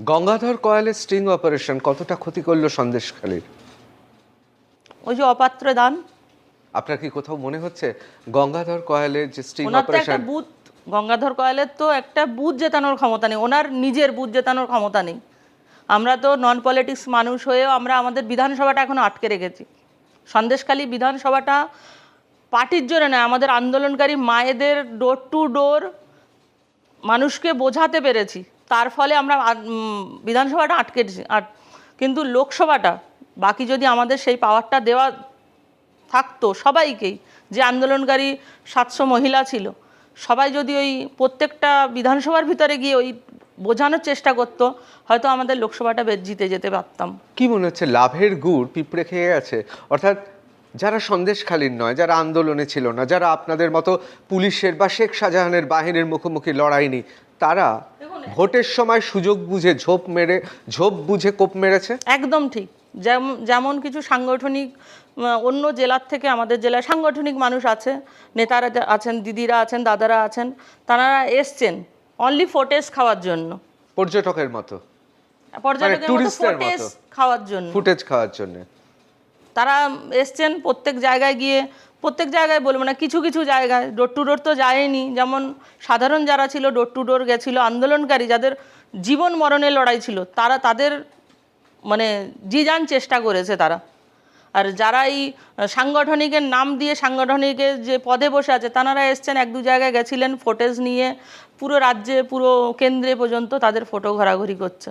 Gangadhar কয়ালের sting operation কতটা ক্ষতি করলো সন্দেশখালীর? ওই যে অপাত্র দান, আপনার কি কোথাও মনে হচ্ছে গঙ্গাধর কয়ালের যে স্টিং ওনার তো একটা অপারেশন? বুথ, গঙ্গাধর কয়ালের তো একটা বুথ জেতানোর ক্ষমতা নেই, ওনার নিজের বুথ জেতানোর ক্ষমতা নেই। আমরা তো নন পলিটিক্স মানুষ হয়েও আমরা আমাদের বিধানসভাটা এখনো আটকে রেখেছি। সন্দেশখালী বিধানসভাটা পার্টির জন্য নয়, আমাদের আন্দোলনকারী মায়েদের ডোর টু ডোর মানুষকে বোঝাতে পেরেছি, তার ফলে আমরা বিধানসভাটা আটকেছি। কিন্তু লোকসভাটা বাকি যদি আমাদের সেই পাওয়ারটা দেওয়া থাকতো সবাইকেই, যে আন্দোলনকারী 700 মহিলা ছিল, সবাই যদি ওই প্রত্যেকটা বিধানসভার ভিতরে গিয়ে ওই বোঝানোর চেষ্টা করতো, হয়তো আমাদের লোকসভাটা জিতে যেতে পারতাম। কি মনে হচ্ছে লাভের গুড় পিঁপড়ে খেয়ে গেছে? অর্থাৎ যারা সন্দেশখালীর নয়, যারা আন্দোলনে ছিল না, যারা আপনাদের মতো পুলিশের বা শেখ শাহজাহানের বাহিনীর মুখোমুখি লড়াইনি, তারা ভোটের সময় সুযোগ বুঝে ঝোপ বুঝে কোপ মেরেছে। একদম ঠিক। যেমন কিছু সাংগঠনিক অন্য জেলার থেকে আমাদের জেলায় সাংগঠনিক মানুষ আছে, নেতারা আছেন, দিদিরা আছেন, দাদারা আছেন, তারা এসছেন অনলি ফোটেজ খাওয়ার জন্য, পর্যটকের মতো, পর্যটকের মতো টুরিস্টদের ফোটেজ মতো খাওয়ার জন্য ফুটেজ খাওয়ার জন্য তারা এসছেন। প্রত্যেক জায়গায় গিয়ে, প্রত্যেক জায়গায় বলবো না, কিছু কিছু জায়গায় ডোর টু ডোর তো যায়নি, যেমন সাধারণ যারা ছিল ডোর টু ডোর গেছিল, আন্দোলনকারী যাদের জীবন মরণের লড়াই ছিল, তারা তাদের মানে জি-জান চেষ্টা করেছে তারা। আর যারা এই সাংগঠনিকের নাম দিয়ে সাংগঠনিকের যে পদে বসে আছে, তারা এসছেন, এক দু জায়গায় গেছিলেন, ফোটেজ নিয়ে পুরো রাজ্যে পুরো কেন্দ্রে পর্যন্ত তাদের ফটো ঘোরাঘুরি করছে।